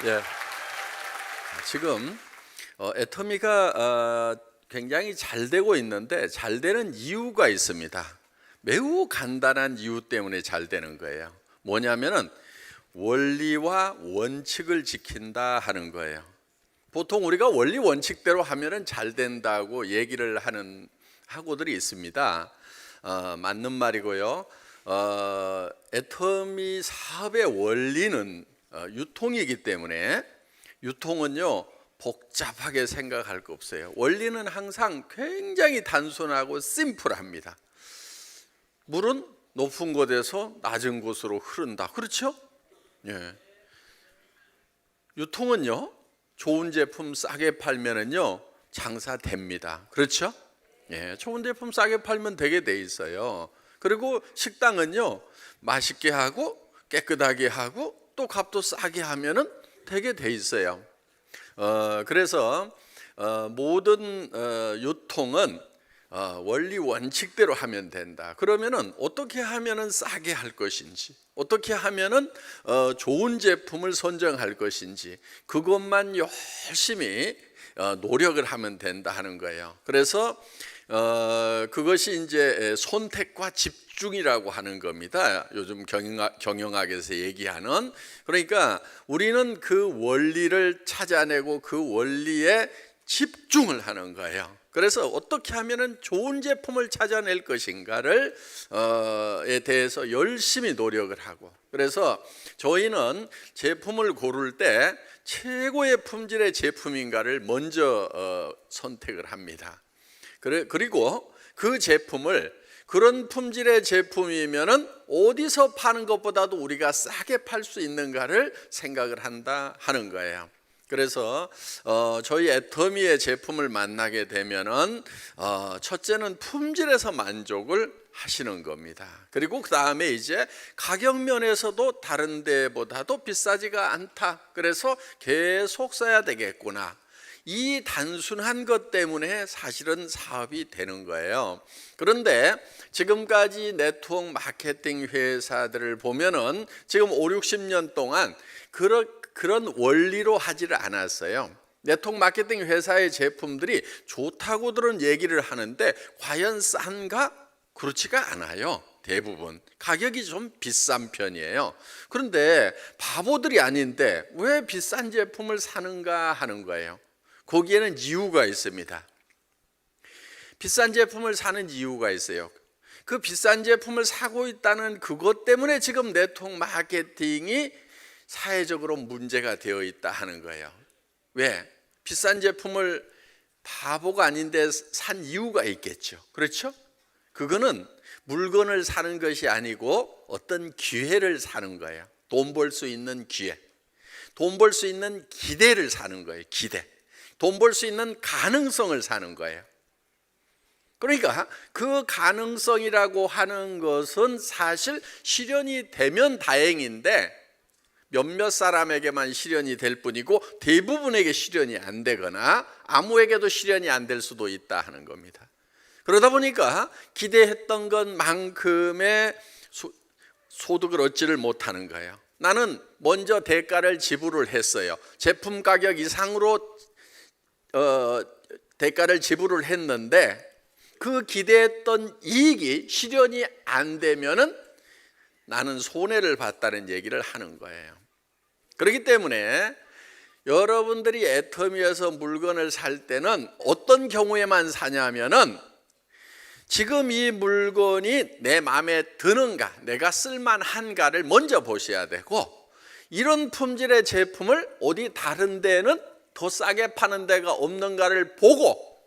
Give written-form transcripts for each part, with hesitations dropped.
예. 지금 애터미가 굉장히 잘 되고 있는데 잘 되는 이유가 있습니다. 매우 간단한 이유 때문에 잘 되는 거예요. 뭐냐면은 원리와 원칙을 지킨다 하는 거예요. 보통 우리가 원리 원칙대로 하면은 잘 된다고 얘기를 하는 학우들이 있습니다. 맞는 말이고요. 애터미 사업의 원리는 유통이기 때문에 유통은요 복잡하게 생각할 거 없어요. 원리는 항상 굉장히 단순하고 심플합니다. 물은 높은 곳에서 낮은 곳으로 흐른다. 그렇죠? 예. 유통은요 좋은 제품 싸게 팔면은요 장사됩니다. 그렇죠? 예, 좋은 제품 싸게 팔면 되게 돼 있어요. 그리고 식당은요 맛있게 하고 깨끗하게 하고 또 값도 싸게 하면은 되게 돼 있어요. 그래서 모든 유통은 원리 원칙대로 하면 된다. 그러면은 어떻게 하면은 싸게 할 것인지, 어떻게 하면은 좋은 제품을 선정할 것인지 그것만 열심히 노력을 하면 된다 하는 거예요. 그래서 그것이 이제 선택과 집중이라고 하는 겁니다. 요즘 경영학에서 얘기하는. 그러니까 우리는 그 원리를 찾아내고 그 원리에 집중을 하는 거예요. 그래서 어떻게 하면은 좋은 제품을 찾아낼 것인가를 에 대해서 열심히 노력을 하고, 그래서 저희는 제품을 고를 때 최고의 품질의 제품인가를 먼저 선택을 합니다. 그리고 그 제품을 그런 품질의 제품이면은 어디서 파는 것보다도 우리가 싸게 팔 수 있는가를 생각을 한다 하는 거예요. 그래서 저희 애터미의 제품을 만나게 되면은 첫째는 품질에서 만족을 하시는 겁니다. 그리고 그 다음에 이제 가격 면에서도 다른 데보다도 비싸지가 않다. 그래서 계속 써야 되겠구나. 이 단순한 것 때문에 사실은 사업이 되는 거예요. 그런데 지금까지 네트워크 마케팅 회사들을 보면은 지금 5, 60년 동안 그런 원리로 하지를 않았어요. 네트워크 마케팅 회사의 제품들이 좋다고들은 얘기를 하는데 과연 싼가? 그렇지가 않아요. 대부분 가격이 좀 비싼 편이에요. 그런데 바보들이 아닌데 왜 비싼 제품을 사는가 하는 거예요. 거기에는 이유가 있습니다. 비싼 제품을 사는 이유가 있어요. 그 비싼 제품을 사고 있다는 그것 때문에 지금 네트워크 마케팅이 사회적으로 문제가 되어 있다 하는 거예요. 왜? 비싼 제품을 바보가 아닌데 산 이유가 있겠죠. 그렇죠? 그거는 물건을 사는 것이 아니고 어떤 기회를 사는 거예요. 돈 벌 수 있는 기회, 돈 벌 수 있는 기대를 사는 거예요. 기대, 돈 벌 수 있는 가능성을 사는 거예요. 그러니까 그 가능성이라고 하는 것은 사실 실현이 되면 다행인데 몇몇 사람에게만 실현이 될 뿐이고 대부분에게 실현이 안 되거나 아무에게도 실현이 안 될 수도 있다 하는 겁니다. 그러다 보니까 기대했던 것만큼의 소득을 얻지를 못하는 거예요. 나는 먼저 대가를 지불을 했어요. 제품 가격 이상으로 대가를 지불을 했는데 그 기대했던 이익이 실현이 안 되면은 나는 손해를 봤다는 얘기를 하는 거예요. 그렇기 때문에 여러분들이 애터미에서 물건을 살 때는 어떤 경우에만 사냐면은 지금 이 물건이 내 마음에 드는가, 내가 쓸만한가를 먼저 보셔야 되고, 이런 품질의 제품을 어디 다른 데는 더 싸게 파는 데가 없는가를 보고,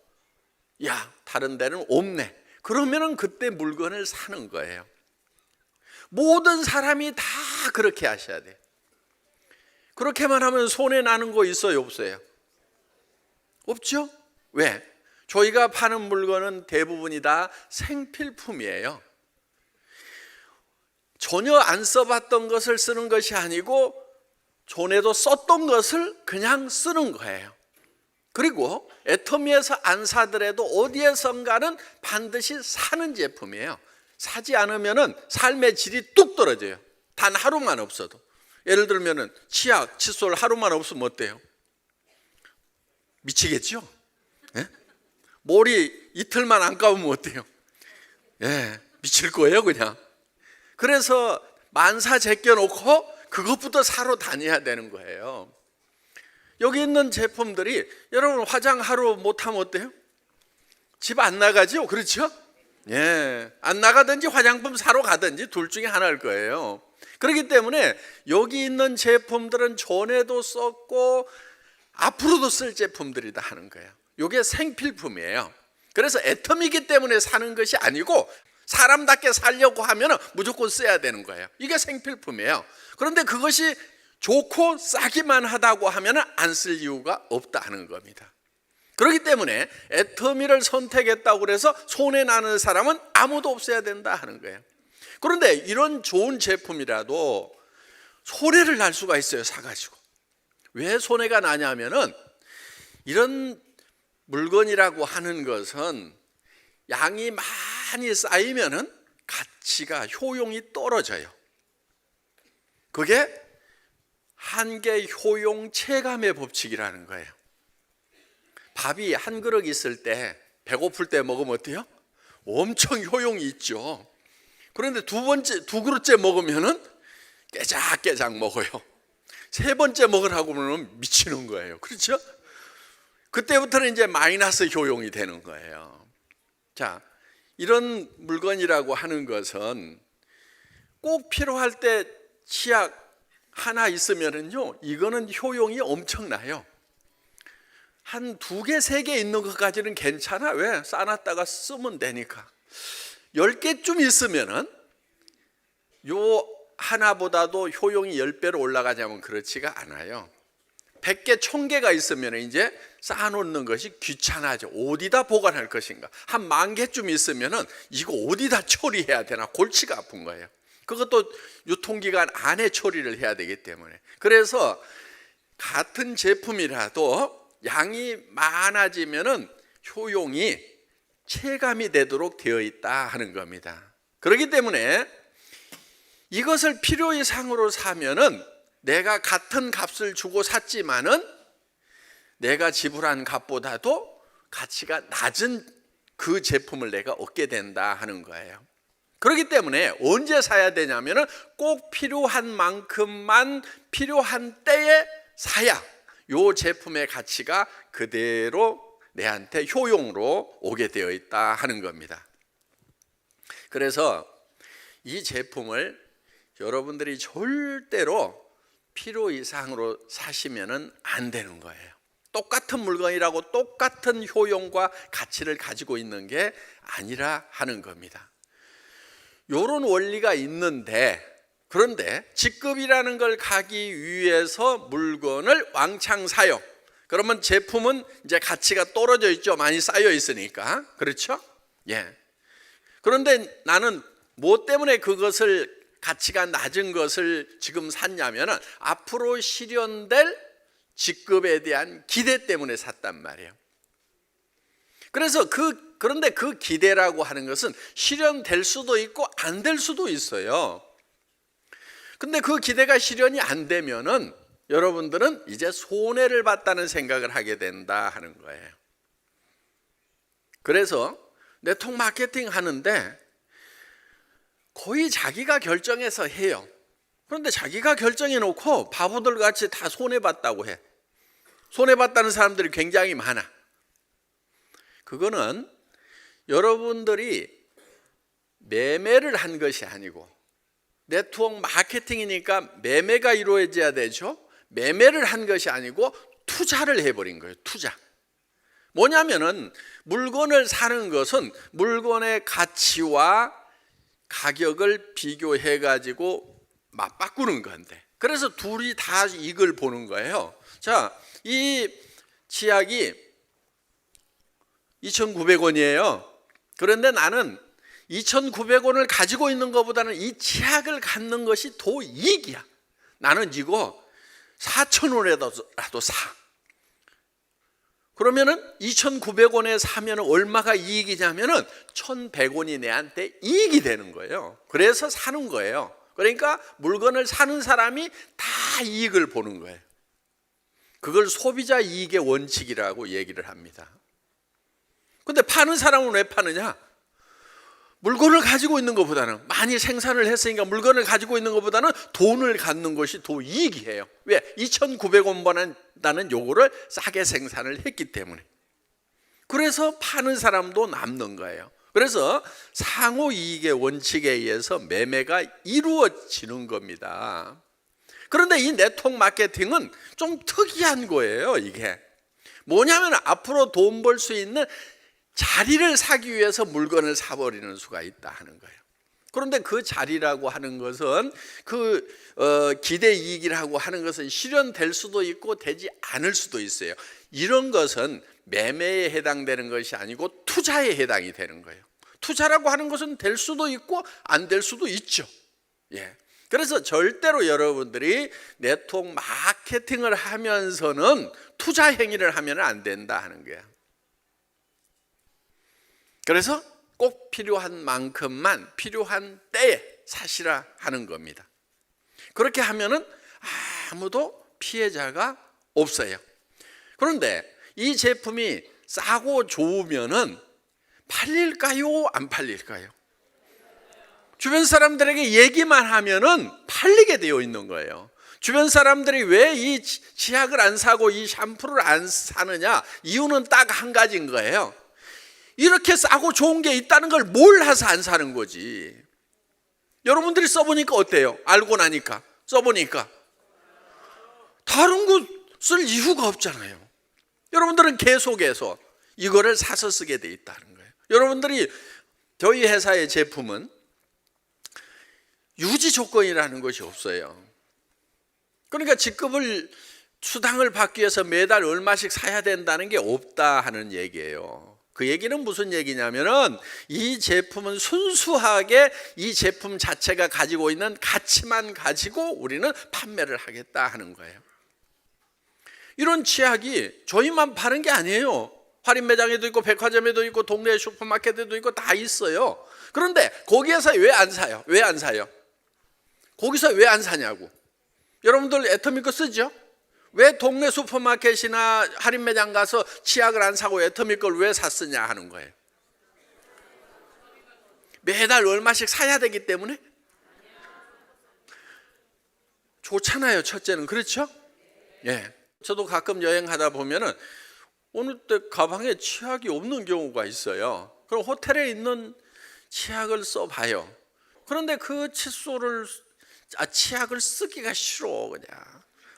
야, 다른 데는 없네. 그러면은 그때 물건을 사는 거예요. 모든 사람이 다 그렇게 하셔야 돼요. 그렇게만 하면 손해 나는 거 있어요, 없어요? 없죠? 왜? 저희가 파는 물건은 대부분이 다 생필품이에요. 전혀 안 써봤던 것을 쓰는 것이 아니고 전에도 썼던 것을 그냥 쓰는 거예요. 그리고 애터미에서 안 사더라도 어디에선가는 반드시 사는 제품이에요. 사지 않으면 삶의 질이 뚝 떨어져요. 단 하루만 없어도. 예를 들면은 치약, 칫솔 하루만 없으면 어때요? 미치겠죠? 예? 머리 이틀만 안 감으면 어때요? 예, 미칠 거예요 그냥. 그래서 만사 제껴놓고 그것부터 사러 다녀야 되는 거예요. 여기 있는 제품들이 여러분 화장 하루 못하면 어때요? 집 안 나가죠? 그렇죠? 예, 안 나가든지 화장품 사러 가든지 둘 중에 하나일 거예요. 그렇기 때문에 여기 있는 제품들은 전에도 썼고 앞으로도 쓸 제품들이다 하는 거예요. 이게 생필품이에요. 그래서 애텀이기 때문에 사는 것이 아니고 사람답게 살려고 하면 무조건 써야 되는 거예요. 이게 생필품이에요. 그런데 그것이 좋고 싸기만 하다고 하면 안 쓸 이유가 없다 하는 겁니다. 그렇기 때문에 애터미를 선택했다고 해서 손해나는 사람은 아무도 없어야 된다 하는 거예요. 그런데 이런 좋은 제품이라도 손해를 날 수가 있어요. 사가지고. 왜 손해가 나냐면은 이런 물건이라고 하는 것은 양이 많이 쌓이면은 가치가 효용이 떨어져요. 그게 한계 효용 체감의 법칙이라는 거예요. 밥이 한 그릇 있을 때 배고플 때 먹으면 어때요? 엄청 효용이 있죠. 그런데 두 그릇째 먹으면은 깨작깨작 먹어요. 세 번째 먹으라고 하면 미치는 거예요. 그렇죠? 그때부터는 이제 마이너스 효용이 되는 거예요. 자, 이런 물건이라고 하는 것은 꼭 필요할 때 치약 하나 있으면은요, 이거는 효용이 엄청나요. 한 2개, 3개 있는 것까지는 괜찮아. 왜? 싸놨다가 쓰면 되니까. 10개쯤 있으면은 요 하나보다도 효용이 10배로 올라가자면 그렇지가 않아요. 100개, 1000개가 있으면 이제 쌓아놓는 것이 귀찮아져. 어디다 보관할 것인가. 한 10,000개쯤 있으면은 이거 어디다 처리해야 되나 골치가 아픈 거예요. 그것도 유통기간 안에 처리를 해야 되기 때문에. 그래서 같은 제품이라도 양이 많아지면은 효용이 체감이 되도록 되어 있다 하는 겁니다. 그렇기 때문에 이것을 필요 이상으로 사면은 내가 같은 값을 주고 샀지만은 내가 지불한 값보다도 가치가 낮은 그 제품을 내가 얻게 된다 하는 거예요. 그렇기 때문에 언제 사야 되냐면은 꼭 필요한 만큼만 필요한 때에 사야 이 제품의 가치가 그대로 내한테 효용으로 오게 되어 있다 하는 겁니다. 그래서 이 제품을 여러분들이 절대로 필요 이상으로 사시면은 안 되는 거예요. 똑같은 물건이라고 똑같은 효용과 가치를 가지고 있는 게 아니라 하는 겁니다. 이런 원리가 있는데, 그런데 직급이라는 걸 가기 위해서 물건을 왕창 사요. 그러면 제품은 이제 가치가 떨어져 있죠. 많이 쌓여 있으니까. 그렇죠? 예. 그런데 나는 뭐 때문에 그것을 가치가 낮은 것을 지금 샀냐면은 앞으로 실현될 직급에 대한 기대 때문에 샀단 말이에요. 그래서 그런데 그 기대라고 하는 것은 실현될 수도 있고 안 될 수도 있어요. 근데 그 기대가 실현이 안 되면은 여러분들은 이제 손해를 봤다는 생각을 하게 된다 하는 거예요. 그래서 네트워크 마케팅 하는데 거의 자기가 결정해서 해요. 그런데 자기가 결정해 놓고 바보들 같이 다 손해봤다고 해. 손해봤다는 사람들이 굉장히 많아. 그거는 여러분들이 매매를 한 것이 아니고, 네트워크 마케팅이니까 매매가 이루어져야 되죠. 매매를 한 것이 아니고 투자를 해버린 거예요. 투자. 뭐냐면은 물건을 사는 것은 물건의 가치와 가격을 비교해 가지고 맞바꾸는 건데, 그래서 둘이 다 이익을 보는 거예요. 자, 이 치약이 2,900원이에요. 그런데 나는 2,900원을 가지고 있는 것보다는 이 치약을 갖는 것이 더 이익이야. 나는 이거 4,000원에라도 사. 그러면은 2,900원에 사면 얼마가 이익이냐면은 1,100원이 내한테 이익이 되는 거예요. 그래서 사는 거예요. 그러니까 물건을 사는 사람이 다 이익을 보는 거예요. 그걸 소비자 이익의 원칙이라고 얘기를 합니다. 근데 파는 사람은 왜 파느냐? 물건을 가지고 있는 것보다는, 많이 생산을 했으니까 물건을 가지고 있는 것보다는 돈을 갖는 것이 더 이익이에요. 왜? 2,900원보다는 요거를 싸게 생산을 했기 때문에. 그래서 파는 사람도 남는 거예요. 그래서 상호 이익의 원칙에 의해서 매매가 이루어지는 겁니다. 그런데 이 네트워크 마케팅은 좀 특이한 거예요. 이게 뭐냐면 앞으로 돈 벌 수 있는 자리를 사기 위해서 물건을 사버리는 수가 있다 하는 거예요. 그런데 그 자리라고 하는 것은 기대 이익이라고 하는 것은 실현될 수도 있고 되지 않을 수도 있어요. 이런 것은 매매에 해당되는 것이 아니고 투자에 해당이 되는 거예요. 투자라고 하는 것은 될 수도 있고 안 될 수도 있죠. 예. 그래서 절대로 여러분들이 네트워크 마케팅을 하면서는 투자 행위를 하면 안 된다 하는 거예요. 그래서 꼭 필요한 만큼만 필요한 때에 사시라 하는 겁니다. 그렇게 하면은 아무도 피해자가 없어요. 그런데 이 제품이 싸고 좋으면은 팔릴까요? 안 팔릴까요? 주변 사람들에게 얘기만 하면은 팔리게 되어 있는 거예요. 주변 사람들이 왜 이 치약을 안 사고 이 샴푸를 안 사느냐? 이유는 딱 한 가지인 거예요. 이렇게 싸고 좋은 게 있다는 걸 몰라서 안 사는 거지. 여러분들이 써보니까 어때요? 알고 나니까, 써보니까 다른 거 쓸 이유가 없잖아요. 여러분들은 계속해서 이거를 사서 쓰게 돼 있다는 거예요. 여러분들이 저희 회사의 제품은 유지 조건이라는 것이 없어요. 그러니까 직급을 수당을 받기 위해서 매달 얼마씩 사야 된다는 게 없다 하는 얘기예요. 그 얘기는 무슨 얘기냐면은 이 제품은 순수하게 이 제품 자체가 가지고 있는 가치만 가지고 우리는 판매를 하겠다 하는 거예요. 이런 치약이 저희만 파는 게 아니에요. 할인 매장에도 있고 백화점에도 있고 동네 슈퍼마켓에도 있고 다 있어요. 그런데 거기에서 왜 안 사요? 왜 안 사요? 거기서 왜 안 사냐고. 여러분들 애터미 거 쓰죠? 왜 동네 슈퍼마켓이나 할인 매장 가서 치약을 안 사고 애터미 걸 왜 샀으냐 하는 거예요. 매달 얼마씩 사야 되기 때문에? 좋잖아요. 첫째는. 그렇죠? 예. 저도 가끔 여행하다 보면은 어느 때 가방에 치약이 없는 경우가 있어요. 그럼 호텔에 있는 치약을 써봐요. 그런데 그 치약을 쓰기가 싫어 그냥.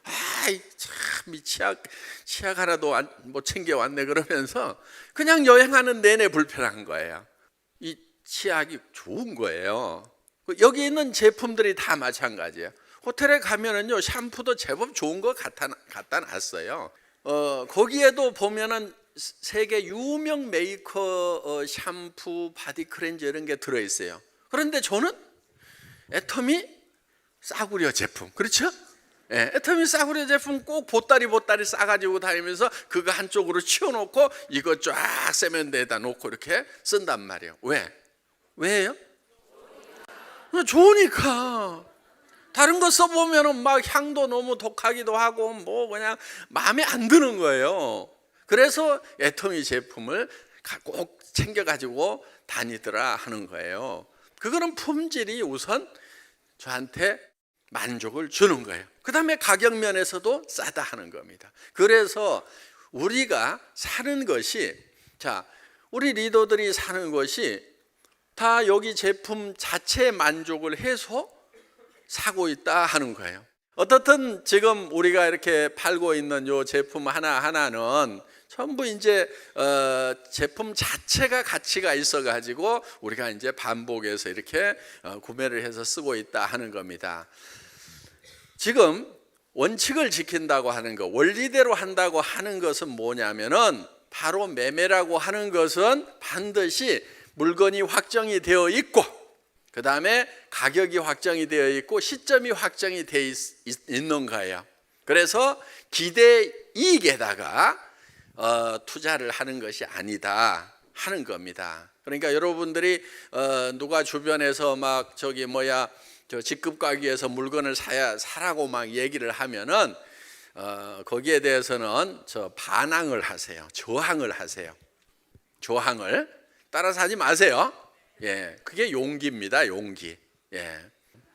아이 참 이 치약 하나도 못 챙겨왔네 그러면서 그냥 여행하는 내내 불편한 거예요. 이 치약이 좋은 거예요. 여기 있는 제품들이 다 마찬가지예요. 호텔에 가면은요 샴푸도 제법 좋은 거 갖다 놨어요. 거기에도 보면은 세계 유명 메이커 샴푸, 바디 클렌저 이런 게 들어 있어요. 그런데 저는 애터미 싸구려 제품, 그렇죠? 예, 애터미 싸구려 제품 꼭 보따리 싸가지고 다니면서 그거 한쪽으로 치워놓고 이거 쫙 세면대에다 놓고 이렇게 쓴단 말이에요. 왜요? 좋으니까. 다른 거 써보면은 막 향도 너무 독하기도 하고 뭐 그냥 마음에 안 드는 거예요. 그래서 애터미 제품을 꼭 챙겨가지고 다니더라 하는 거예요. 그거는 품질이 우선 저한테 만족을 주는 거예요. 그 다음에 가격 면에서도 싸다 하는 겁니다. 그래서 우리가 사는 것이, 우리 리더들이 사는 것이 다 여기 제품 자체에 만족을 해서 사고 있다 하는 거예요. 어떻든 지금 우리가 이렇게 팔고 있는 요 제품 하나하나는 전부 이제 제품 자체가 가치가 있어 가지고 우리가 이제 반복해서 이렇게 구매를 해서 쓰고 있다 하는 겁니다. 지금 원칙을 지킨다고 하는 것, 원리대로 한다고 하는 것은 뭐냐면은 바로 매매라고 하는 것은 반드시 물건이 확정이 되어 있고 그 다음에 가격이 확정이 되어 있고 시점이 확정이 되어 있는 거예요. 그래서 기대 이익에다가 투자를 하는 것이 아니다 하는 겁니다. 그러니까 여러분들이 누가 주변에서 막 저 직급 가기 위해서 물건을 사라고 막 얘기를 하면은 거기에 대해서는 저 반항을 하세요. 저항을 하세요. 저항을 따라서 하지 마세요. 예, 그게 용기입니다. 용기. 예.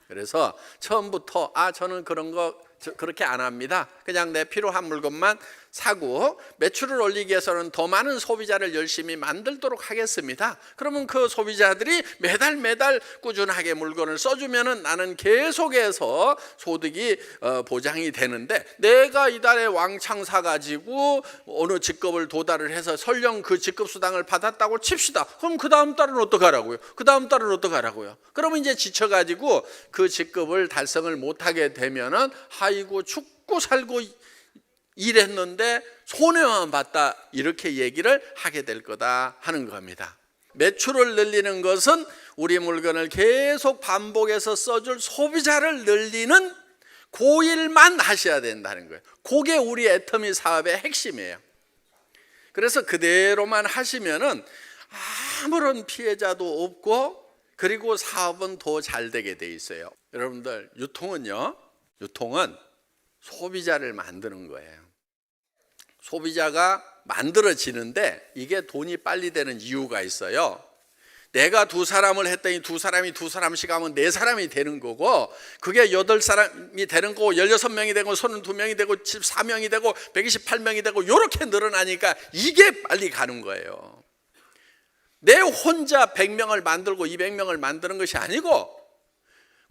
그래서 처음부터 저는 그런 거 그렇게 안 합니다. 그냥 내 필요한 물건만 사고 매출을 올리기 위해서는 더 많은 소비자를 열심히 만들도록 하겠습니다. 그러면 그 소비자들이 매달 꾸준하게 물건을 써주면은 나는 계속해서 소득이 보장이 되는데, 내가 이달에 왕창 사가지고 어느 직급을 도달을 해서 설령 그 직급 수당을 받았다고 칩시다. 그럼 그 다음 달은 어떡하라고요? 그 다음 달은 어떡하라고요? 그러면 이제 지쳐가지고 그 직급을 달성을 못하게 되면은 아이고 죽고 살고 일했는데 손해만 봤다, 이렇게 얘기를 하게 될 거다 하는 겁니다. 매출을 늘리는 것은 우리 물건을 계속 반복해서 써줄 소비자를 늘리는 그 일만 하셔야 된다는 거예요. 그게 우리 애터미 사업의 핵심이에요. 그래서 그대로만 하시면은 아무런 피해자도 없고, 그리고 사업은 더 잘 되게 돼 있어요. 여러분들, 유통은 소비자를 만드는 거예요. 소비자가 만들어지는데 이게 돈이 빨리 되는 이유가 있어요. 내가 두 사람을 했더니 두 사람씩 하면 네 사람이 되는 거고, 그게 8사람이 되는 거고 16명이 되고 32명이 되고 14명이 되고 128명이 되고 이렇게 늘어나니까 이게 빨리 가는 거예요. 내 혼자 100명을 만들고 200명을 만드는 것이 아니고,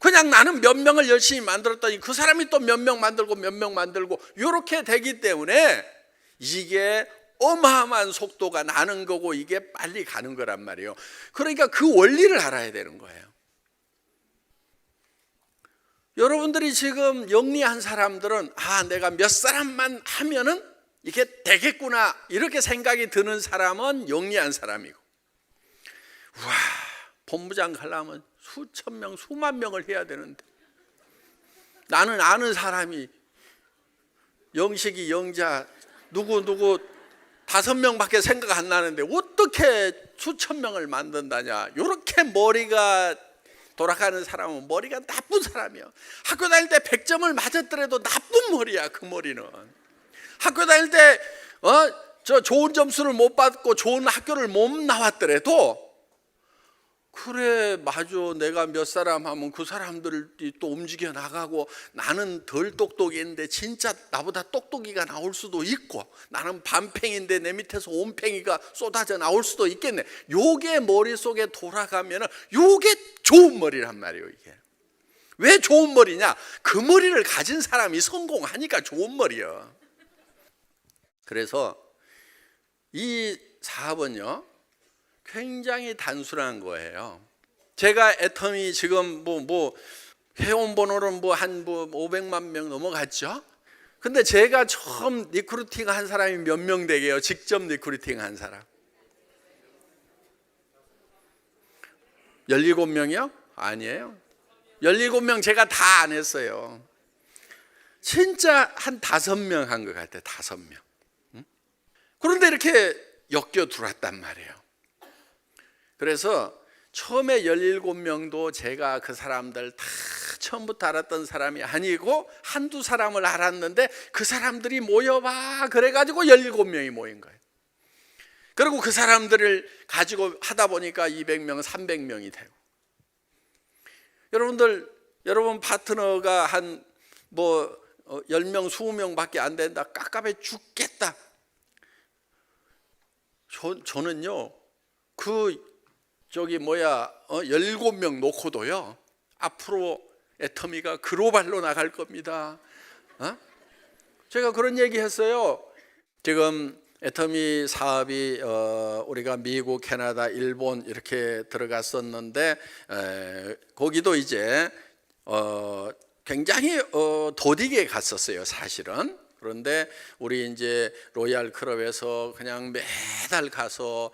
그냥 나는 몇 명을 열심히 만들었더니 그 사람이 또 몇 명 만들고 몇 명 만들고 이렇게 되기 때문에 이게 어마어마한 속도가 나는 거고, 이게 빨리 가는 거란 말이에요. 그러니까 그 원리를 알아야 되는 거예요. 여러분들이 지금 영리한 사람들은 내가 몇 사람만 하면은 이게 되겠구나, 이렇게 생각이 드는 사람은 영리한 사람이고, 본부장 가려면 수천 명, 수만 명을 해야 되는데, 나는 아는 사람이 영식이, 영자, 누구 5명밖에 생각 안 나는데 어떻게 수천 명을 만든다냐. 이렇게 머리가 돌아가는 사람은 머리가 나쁜 사람이야. 학교 다닐 때 100점을 맞았더라도 나쁜 머리야. 그 머리는 학교 다닐 때 좋은 점수를 못 받고 좋은 학교를 못 나왔더라도, 그래 맞아, 내가 몇 사람 하면 그 사람들이 또 움직여 나가고, 나는 덜 똑똑인데 진짜 나보다 똑똑이가 나올 수도 있고, 나는 반팽인데 내 밑에서 온팽이가 쏟아져 나올 수도 있겠네. 요게 머릿속에 돌아가면은 요게 좋은 머리란 말이에요. 이게 왜 좋은 머리냐? 그 머리를 가진 사람이 성공하니까 좋은 머리야. 그래서 이 사업은요 굉장히 단순한 거예요. 제가 애터미 지금 회원 번호는 한 500만 명 넘어갔죠. 근데 제가 처음 리크루팅 한 사람이 몇 명 되게요? 직접 리크루팅 한 사람 17명이요? 아니에요. 17명 제가 다 안 했어요. 진짜 한 5명 한 것 같아요. 5명. 그런데 이렇게 엮여 들어왔단 말이에요. 그래서 처음에 17명도 제가 그 사람들 다 처음부터 알았던 사람이 아니고 한두 사람을 알았는데, 그 사람들이 모여봐 그래가지고 17명이 모인 거예요. 그리고 그 사람들을 가지고 하다 보니까 200명, 300명이 되고. 여러분 파트너가 한 10명, 20명밖에 안 된다, 깝깝해 죽겠다. 저는요 17명 놓고도요 앞으로 애터미가 글로벌로 나갈 겁니다. 제가 그런 얘기 했어요. 지금 애터미 사업이 우리가 미국, 캐나다, 일본 이렇게 들어갔었는데, 거기도 이제 굉장히 더디게 갔었어요 사실은. 그런데 우리 이제 로얄 클럽에서 그냥 매달 가서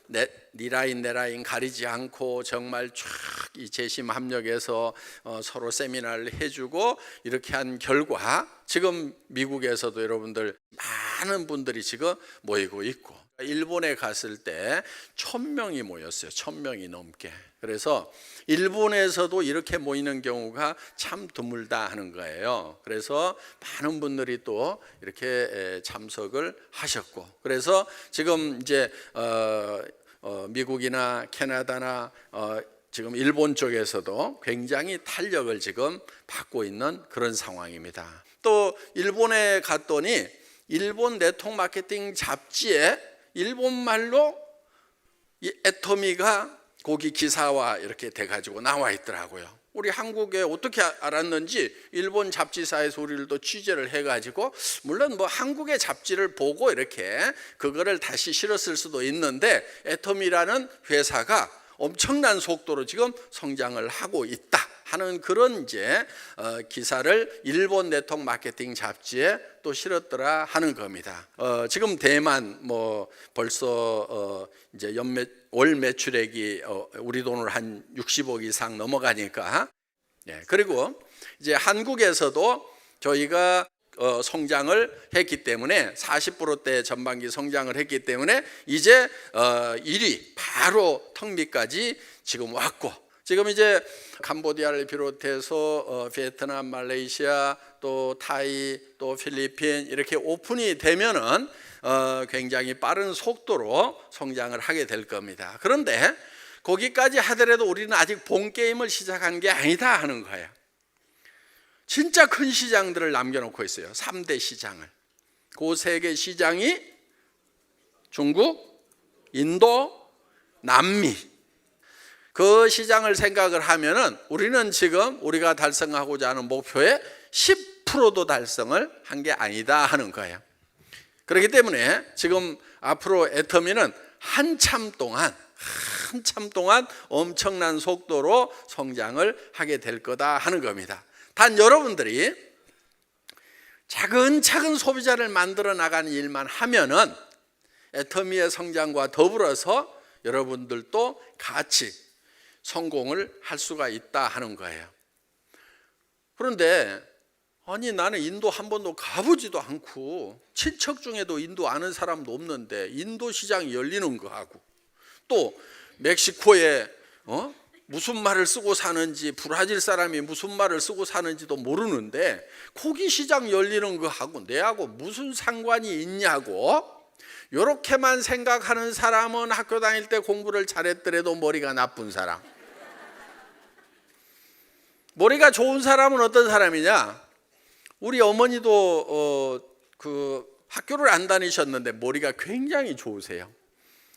네 라인 내 라인 가리지 않고 정말 쫙 이 재심 합력해서 서로 세미나를 해주고 이렇게 한 결과, 지금 미국에서도 여러분들 많은 분들이 지금 모이고 있고, 일본에 갔을 때 1000명이 모였어요. 1000명이 넘게. 그래서 일본에서도 이렇게 모이는 경우가 참 드물다 하는 거예요. 그래서 많은 분들이 또 이렇게 참석을 하셨고, 그래서 지금 이제 미국이나 캐나다나 지금 일본 쪽에서도 굉장히 탄력을 지금 받고 있는 그런 상황입니다. 또 일본에 갔더니 일본 네트워크 마케팅 잡지에 일본말로 이 애터미가 거기 기사화 이렇게 돼가지고 나와 있더라고요. 우리 한국에 어떻게 알았는지 일본 잡지사에서 우리를 또 취재를 해가지고, 물론 뭐 한국의 잡지를 보고 이렇게 그거를 다시 실었을 수도 있는데, 애터미라는 회사가 엄청난 속도로 지금 성장을 하고 있다 하는 그런 이제 기사를 일본 네트워크 마케팅 잡지에 또 실었더라 하는 겁니다. 지금 대만 뭐 벌써 이제 월 매출액이 우리 돈으로 한 60억 이상 넘어가니까, 그리고 이제 한국에서도 저희가 성장을 했기 때문에 40%대 전반기 성장을 했기 때문에 이제 1위 바로 턱 밑까지 지금 왔고, 지금 이제 캄보디아를 비롯해서 베트남, 말레이시아, 또 타이, 또 필리핀 이렇게 오픈이 되면은 굉장히 빠른 속도로 성장을 하게 될 겁니다. 그런데 거기까지 하더라도 우리는 아직 본 게임을 시작한 게 아니다 하는 거예요. 진짜 큰 시장들을 남겨놓고 있어요. 3대 시장을. 그 3개 시장이 중국, 인도, 남미. 그 시장을 생각을 하면은 우리는 지금 우리가 달성하고자 하는 목표의 10%도 달성을 한 게 아니다 하는 거예요. 그렇기 때문에 지금 앞으로 애터미는 한참 동안 엄청난 속도로 성장을 하게 될 거다 하는 겁니다. 단 여러분들이 차근차근 소비자를 만들어 나가는 일만 하면은 애터미의 성장과 더불어서 여러분들도 같이 성공을 할 수가 있다 하는 거예요. 그런데 아니 나는 인도 한 번도 가보지도 않고 친척 중에도 인도 아는 사람도 없는데 인도 시장이 열리는 거하고, 또 멕시코에 무슨 말을 쓰고 사는지, 브라질 사람이 무슨 말을 쓰고 사는지도 모르는데 거기 시장 열리는 거하고 내하고 무슨 상관이 있냐고, 이렇게만 생각하는 사람은 학교 다닐 때 공부를 잘했더라도 머리가 나쁜 사람. 머리가 좋은 사람은 어떤 사람이냐? 우리 어머니도 학교를 안 다니셨는데 머리가 굉장히 좋으세요.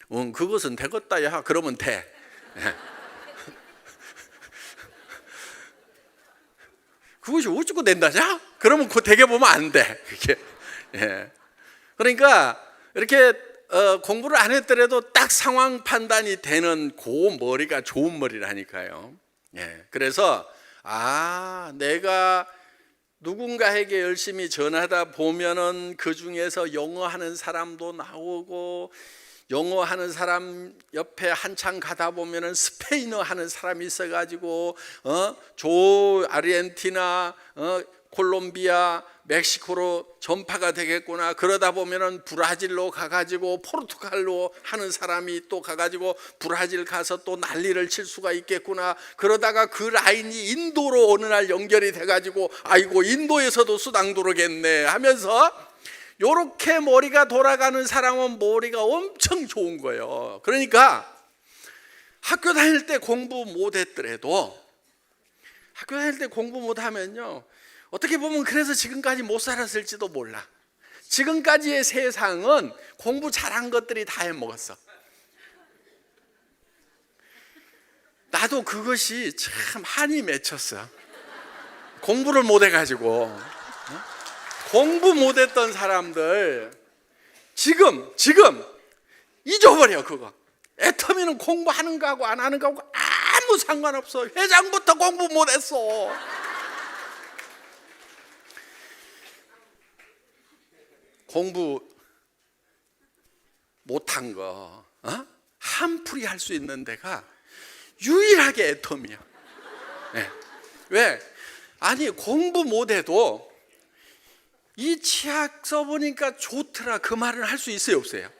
그것은 되겠다 야 그러면 돼. 그것이 어쩌고 된다냐? 그러면 그 되게 보면 안 돼. 그게. 그러니까 이렇게 공부를 안 했더라도 딱 상황 판단이 되는 그 머리가 좋은 머리라니까요. 그래서 내가 누군가에게 열심히 전하다 보면은 그 중에서 영어 하는 사람도 나오고, 영어 하는 사람 옆에 한참 가다 보면은 스페인어 하는 사람이 있어가지고 아르헨티나, 콜롬비아, 멕시코로 전파가 되겠구나. 그러다 보면은 브라질로 가가지고 포르투갈로 하는 사람이 또 가가지고 브라질 가서 또 난리를 칠 수가 있겠구나. 그러다가 그 라인이 인도로 어느 날 연결이 돼가지고 아이고 인도에서도 수당 들어오겠네 하면서, 요렇게 머리가 돌아가는 사람은 머리가 엄청 좋은 거예요. 그러니까 학교 다닐 때 공부 못했더라도, 학교 다닐 때 공부 못하면요 어떻게 보면 그래서 지금까지 못 살았을지도 몰라. 지금까지의 세상은 공부 잘한 것들이 다 해먹었어. 나도 그것이 참 한이 맺혔어. 공부를 못해가지고. 공부 못했던 사람들 지금 잊어버려. 그거 애터미는 공부하는 거하고 안 하는 거하고 아무 상관없어. 회장부터 공부 못했어. 공부 못한 거 한풀이 할 수 있는 데가 유일하게 애터미야. 왜? 아니 공부 못해도 이 치약 써보니까 좋더라 그 말은 할 수 있어요 없어요?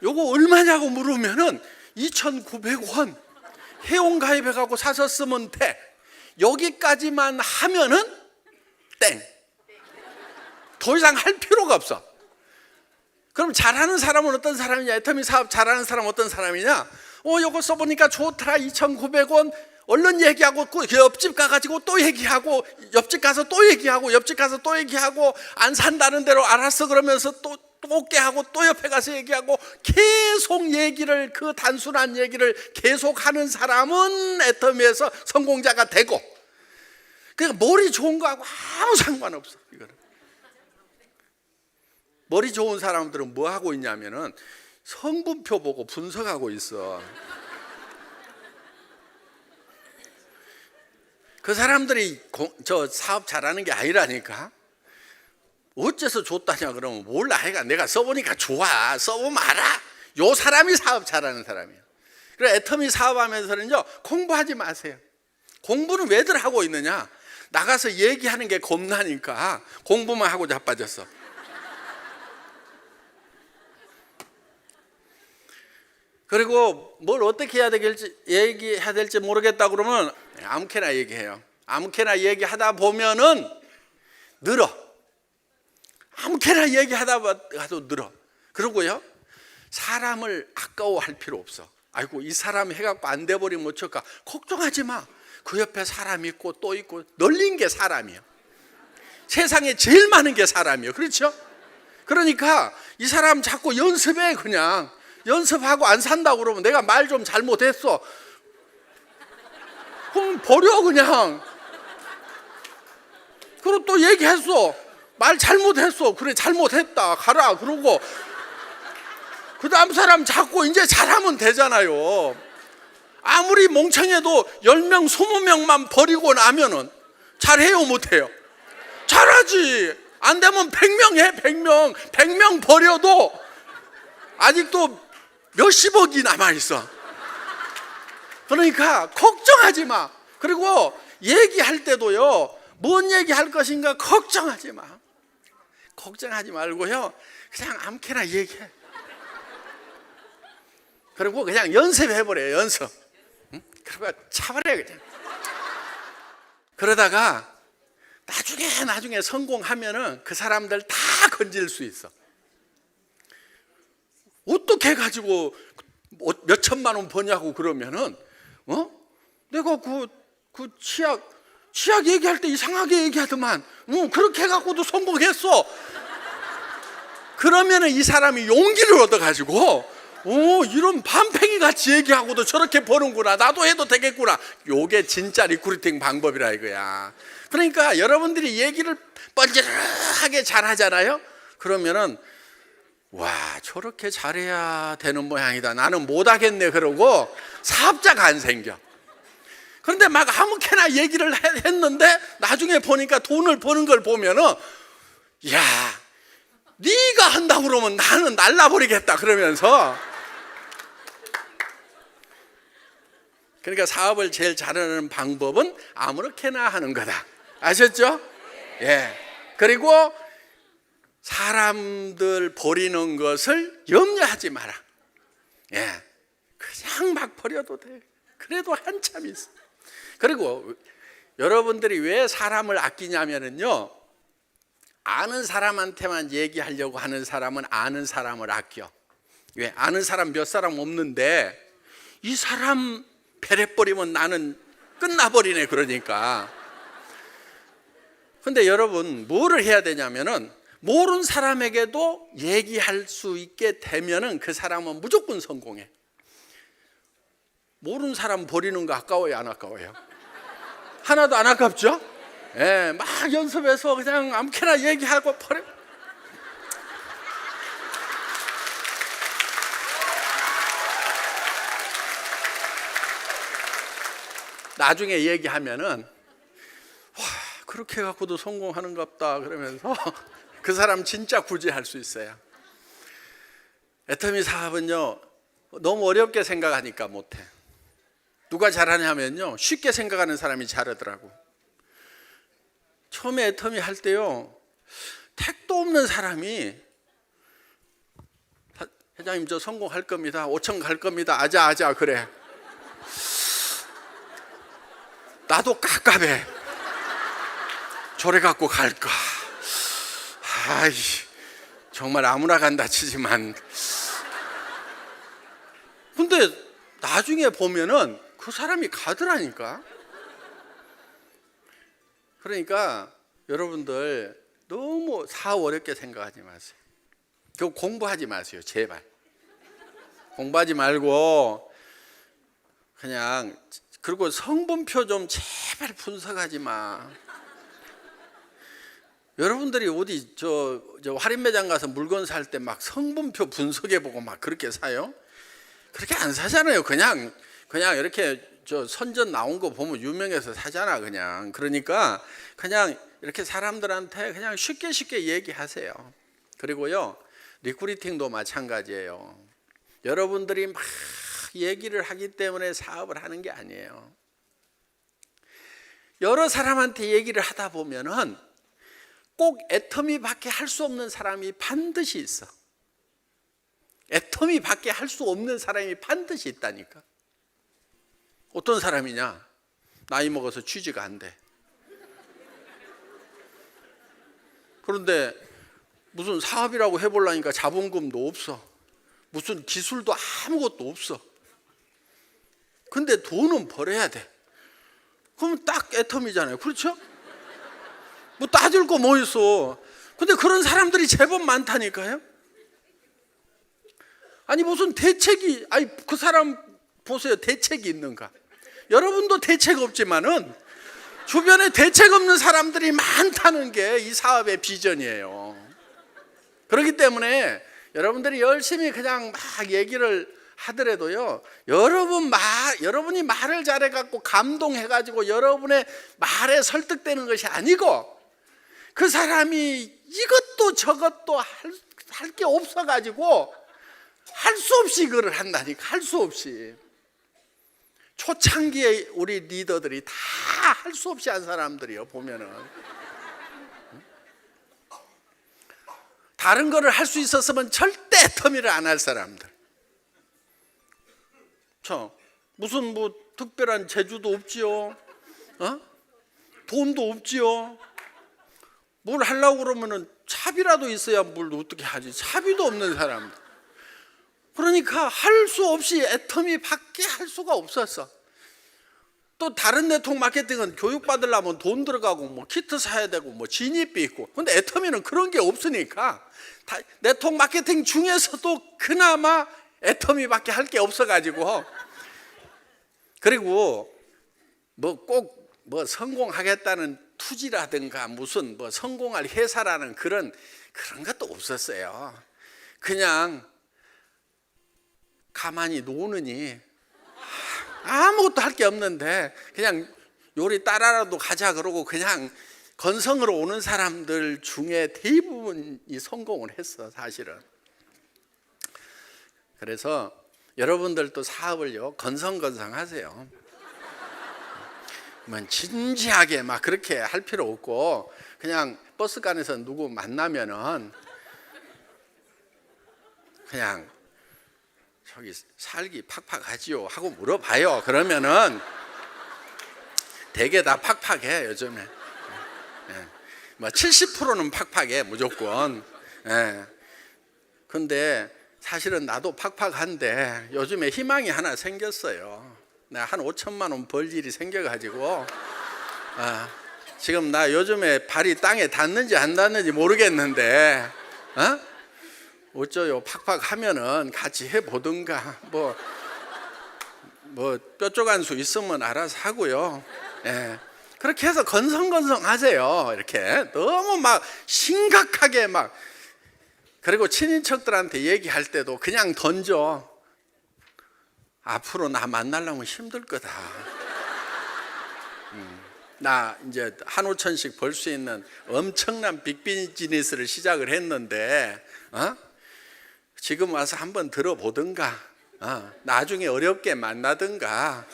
요거 얼마냐고 물으면은 2,900원 회원가입해갖고 사서 쓰면 돼. 여기까지만 하면은 땡. 더 이상 할 필요가 없어. 그럼 잘하는 사람은 어떤 사람이냐? 애터미 사업 잘하는 사람은 어떤 사람이냐? 요거 써보니까 좋더라 2,900원 얼른 얘기하고 옆집 가가지고 또 얘기하고 옆집 가서 또 얘기하고 옆집 가서 또 얘기하고 안 산다는 대로 알았어 그러면서 또 깨하고 또 옆에 가서 얘기하고 계속 얘기를 그 단순한 얘기를 계속하는 사람은 애터미에서 성공자가 되고, 그러니까 머리 좋은 거하고 아무 상관없어. 이거는 머리 좋은 사람들은 뭐 하고 있냐면은 성분표 보고 분석하고 있어. 그 사람들이 저 사업 잘하는 게 아니라니까. 어째서 좋다냐 그러면 몰라. 아이가 내가 써보니까 좋아. 써보면 알아. 요 사람이 사업 잘하는 사람이에요. 그래서 애터미 사업하면서는요 공부하지 마세요. 공부는 왜들 하고 있느냐? 나가서 얘기하는 게 겁나니까 공부만 하고 자빠졌어. 그리고 뭘 어떻게 해야 될지 얘기해야 될지 모르겠다 그러면 아무렇게나 얘기해요. 아무렇게나 얘기하다 보면은 늘어. 아무렇게나 얘기하다 가도 늘어. 그러고요 사람을 아까워할 필요 없어. 아이고 이 사람 해갖고 안 돼버리면 어쩔까? 걱정하지 마. 그 옆에 사람 있고 또 있고. 널린 게 사람이에요. 세상에 제일 많은 게 사람이에요. 그렇죠? 그러니까 이 사람 자꾸 연습해. 그냥 연습하고 안 산다고 그러면 내가 말 좀 잘못했어 그럼 버려 그냥. 그리고 또 얘기했어. 말 잘못했어. 그래 잘못했다 가라. 그러고 그 다음 사람 자꾸 이제 잘하면 되잖아요. 아무리 멍청해도 10명 20명만 버리고 나면은 잘해요 못해요? 잘하지. 안 되면 100명 해. 100명 버려도 아직도 몇십억이 남아있어. 그러니까 걱정하지 마. 그리고 얘기할 때도요 뭔 얘기할 것인가 걱정하지 마. 걱정하지 말고요 그냥 아무렇게나 얘기해. 그리고 그냥 연습해버려요. 연습. 응? 그리고 차버려요 그냥. 그러다가 나중에 성공하면은 그 사람들 다 건질 수 있어. 어떻게 해가지고 몇 천만 원 버냐고 그러면은 내가 그 치약 얘기할 때 이상하게 얘기하더만 그렇게 해갖고도 성공했어. 그러면은 이 사람이 용기를 얻어가지고 이런 반팽이 같이 얘기하고도 저렇게 버는구나. 나도 해도 되겠구나. 요게 진짜 리크루팅 방법이라 이거야. 그러니까 여러분들이 얘기를 뻔질하게 잘하잖아요. 그러면은 와 저렇게 잘해야 되는 모양이다. 나는 못하겠네. 그러고 사업자가 안 생겨. 그런데 막 아무렇게나 얘기를 했는데 나중에 보니까 돈을 버는 걸 보면은 야 네가 한다고 그러면 나는 날라버리겠다 그러면서. 그러니까 사업을 제일 잘하는 방법은 아무렇게나 하는 거다. 아셨죠? 예. 그리고 사람들 버리는 것을 염려하지 마라. 예. 그냥 막 버려도 돼. 그래도 한참 있어. 그리고 여러분들이 왜 사람을 아끼냐면요 아는 사람한테만 얘기하려고 하는 사람은 아는 사람을 아껴. 왜? 아는 사람 몇 사람 없는데 이 사람 배려버리면 나는 끝나버리네. 그러니까. 근데 여러분 뭐를 해야 되냐면은 모르는 사람에게도 얘기할 수 있게 되면은 그 사람은 무조건 성공해. 모르는 사람 버리는 거 아까워요 안 아까워요? 하나도 안 아깝죠? 예, 막 연습해서 그냥 아무렇게나 얘기하고 버려. 나중에 얘기하면은 와 그렇게 해갖고도 성공하는갑다 그러면서 그 사람 진짜 구제할 수 있어요. 애터미 사업은요 너무 어렵게 생각하니까 못해. 누가 잘하냐면요 쉽게 생각하는 사람이 잘하더라고. 처음에 애터미 할 때요, 택도 없는 사람이 회장님 저 성공할 겁니다. 5천 갈 겁니다. 아자 그래. 나도 깝깝해. 저래 갖고 갈까. 아이, 정말 아무나 간다 치지만. 근데 나중에 보면은 그 사람이 가더라니까. 그러니까 여러분들 너무 사업 어렵게 생각하지 마세요. 그리고 공부하지 마세요. 제발. 공부하지 말고 그냥, 그리고 성분표 좀 제발 분석하지 마. 여러분들이 어디 저 할인 매장 가서 물건 살 때 막 성분표 분석해보고 막 그렇게 사요? 그렇게 안 사잖아요. 그냥 이렇게 저 선전 나온 거 보면 유명해서 사잖아 그냥. 그러니까 그냥 이렇게 사람들한테 그냥 쉽게 얘기하세요. 그리고요, 리크루팅도 마찬가지예요. 여러분들이 막 얘기를 하기 때문에 사업을 하는 게 아니에요. 여러 사람한테 얘기를 하다 보면은 꼭 애터미밖에 할 수 없는 사람이 반드시 있어. 애터미밖에 할 수 없는 사람이 반드시 있다니까. 어떤 사람이냐? 나이 먹어서 취직이 안 돼. 그런데 무슨 사업이라고 해보려니까 자본금도 없어. 무슨 기술도 아무것도 없어. 근데 돈은 벌어야 돼. 그럼 딱 애터미잖아요. 그렇죠? 뭐 따질 거 뭐 있어. 근데 그런 사람들이 제법 많다니까요. 아니 무슨 대책이, 아니 그 사람 보세요. 대책이 있는가? 여러분도 대책 없지만은 주변에 대책 없는 사람들이 많다는 게 이 사업의 비전이에요. 그렇기 때문에 여러분들이 열심히 그냥 막 얘기를 하더라도요, 여러분이 말을 잘해갖고 감동해가지고 여러분의 말에 설득되는 것이 아니고, 그 사람이 이것도 저것도 할 게 없어가지고 할 수 없이 그걸 한다니까. 할 수 없이. 초창기에 우리 리더들이 다 할 수 없이 한 사람들이요. 보면은 다른 거를 할 수 있었으면 절대 애터미를 안 할 사람들. 무슨 뭐 특별한 재주도 없지요. 돈도 없지요. 뭘 하려고 그러면은 차비라도 있어야 뭘 어떻게 하지. 차비도 없는 사람들. 그러니까 할 수 없이 애터미밖에 할 수가 없었어. 또 다른 네트워크 마케팅은 교육 받으려면 돈 들어가고 뭐 키트 사야 되고 뭐 진입비 있고. 근데 애터미는 그런 게 없으니까 네트워크 마케팅 중에서도 그나마 애터미밖에 할 게 없어가지고. 그리고 뭐 꼭 뭐 성공하겠다는 투지라든가 무슨 뭐 성공할 회사라는 그런 것도 없었어요. 그냥 가만히 노느니 아무것도 할 게 없는데 그냥 요리 따라라도 가자 그러고 그냥 건성으로 오는 사람들 중에 대부분이 성공을 했어 사실은. 그래서 여러분들도 사업을요 건성하세요. 진지하게 막 그렇게 할 필요 없고, 그냥 버스간에서 누구 만나면은 그냥 저기 살기 팍팍하지요 하고 물어봐요. 그러면은 되게 다 팍팍해 요즘에. 뭐 70%는 팍팍해 무조건. 근데 사실은 나도 팍팍한데 요즘에 희망이 하나 생겼어요. 내가 한 5천만 원 벌 일이 생겨가지고 지금 나 요즘에 발이 땅에 닿는지 안 닿는지 모르겠는데 어쩌요. 팍팍하면은 같이 해보든가 뭐 뾰족한 수 있으면 알아서 하고요. 그렇게 해서 건성하세요. 이렇게 너무 막 심각하게 막. 그리고 친인척들한테 얘기할 때도 그냥 던져. 앞으로 나 만나려면 힘들 거다. 나 이제 한 5천씩 벌 수 있는 엄청난 빅비즈니스를 시작을 했는데 지금 와서 한번 들어보든가 나중에 어렵게 만나든가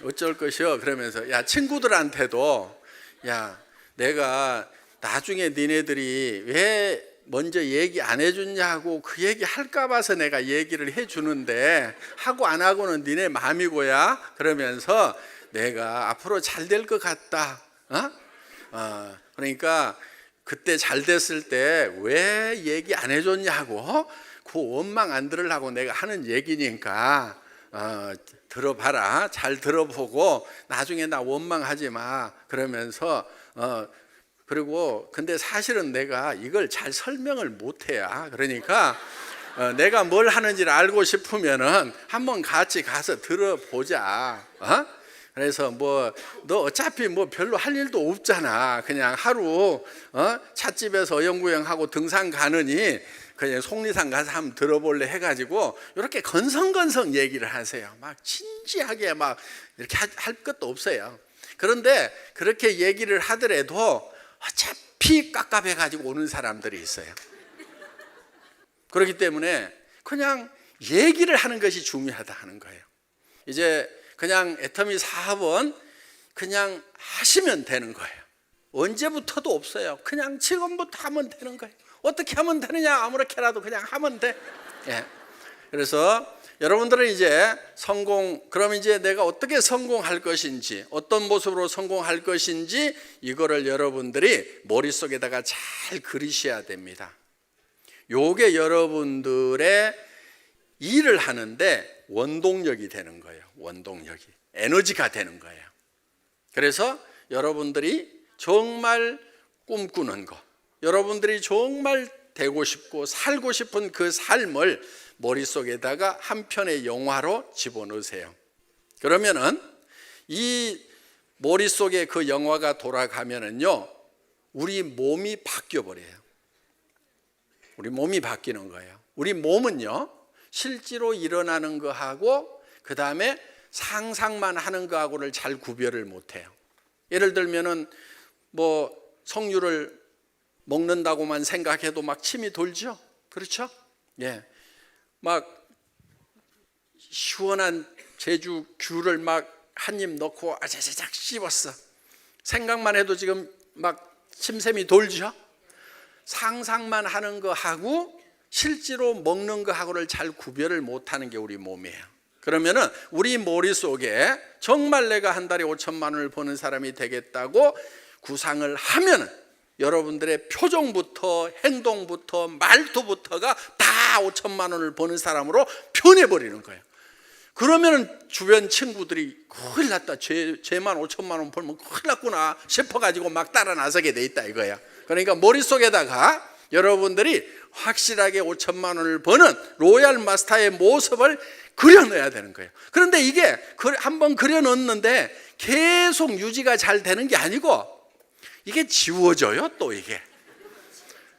어쩔 것이요. 그러면서 야 친구들한테도 야, 내가 나중에 니네들이 왜 먼저 얘기 안 해줬냐고 그 얘기 할까 봐서 내가 얘기를 해주는데 하고 안 하고는 니네 마음이고야. 그러면서 내가 앞으로 잘 될 것 같다. 그러니까 그때 잘 됐을 때 왜 얘기 안 해줬냐고 그 원망 안 들으려고 내가 하는 얘기니까 들어봐라. 잘 들어보고 나중에 나 원망하지 마. 그러면서 그리고 근데 사실은 내가 이걸 잘 설명을 못해야. 그러니까 내가 뭘 하는지를 알고 싶으면은 한번 같이 가서 들어보자. 그래서 뭐 너 어차피 뭐 별로 할 일도 없잖아. 그냥 하루 찻집에서 어영부영하고 등산 가느니 그냥 속리산 가서 한번 들어볼래 해가지고 이렇게 건성건성 얘기를 하세요. 막 진지하게 막 이렇게 할 것도 없어요. 그런데 그렇게 얘기를 하더라도 어차피 깝깝해가지고 오는 사람들이 있어요. 그렇기 때문에 그냥 얘기를 하는 것이 중요하다 하는 거예요. 이제 그냥 애터미 사업은 그냥 하시면 되는 거예요. 언제부터도 없어요. 그냥 지금부터 하면 되는 거예요. 어떻게 하면 되느냐? 아무렇게라도 그냥 하면 돼. 예. 그래서 여러분들은 이제 그럼 이제 내가 어떻게 성공할 것인지, 어떤 모습으로 성공할 것인지 이거를 여러분들이 머릿속에다가 잘 그리셔야 됩니다. 요게 여러분들의 일을 하는데 원동력이 되는 거예요. 원동력이. 에너지가 되는 거예요. 그래서 여러분들이 정말 꿈꾸는 것, 여러분들이 정말 되고 싶고 살고 싶은 그 삶을 머릿속에다가 한 편의 영화로 집어넣으세요. 그러면은 이 머릿속에 그 영화가 돌아가면은요, 우리 몸이 바뀌어 버려요. 우리 몸이 바뀌는 거예요. 우리 몸은요, 실제로 일어나는 거하고 그 다음에 상상만 하는 거하고를 잘 구별을 못해요. 예를 들면은 뭐 석류를 먹는다고만 생각해도 막 침이 돌죠. 그렇죠? 예, 막 시원한 제주 귤을 막 한 입 넣고 아자자작 씹었어. 생각만 해도 지금 막 침샘이 돌죠. 상상만 하는 거하고 실제로 먹는 거하고를 잘 구별을 못하는 게 우리 몸이에요. 그러면은 우리 머릿속에 정말 내가 한 달에 5천만 원을 버는 사람이 되겠다고 구상을 하면은 여러분들의 표정부터 행동부터 말투부터가 다 5천만 원을 버는 사람으로 변해버리는 거예요. 그러면은 주변 친구들이 큰일 났다, 쟤만 5천만 원 벌면 큰일 났구나 싶어가지고 막 따라 나서게 돼 있다 이거야. 그러니까 머릿속에다가 여러분들이 확실하게 5천만 원을 버는 로얄 마스터의 모습을 그려넣어야 되는 거예요. 그런데 이게 한번 그려넣는데 계속 유지가 잘 되는 게 아니고 이게 지워져요. 또 이게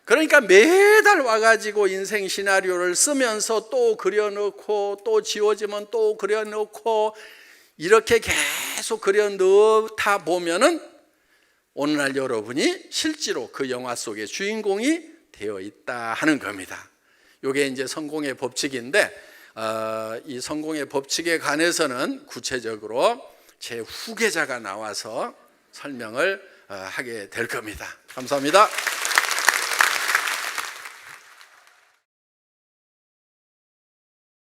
그러니까 매달 와가지고 인생 시나리오를 쓰면서 또 그려넣고 또 지워지면 또 그려넣고 이렇게 계속 그려넣다 보면은 어느 날 여러분이 실제로 그 영화 속의 주인공이 되어 있다 하는 겁니다. 이게 이제 성공의 법칙인데 이 성공의 법칙에 관해서는 구체적으로 제 후계자가 나와서 설명을 하게 될 겁니다. 감사합니다.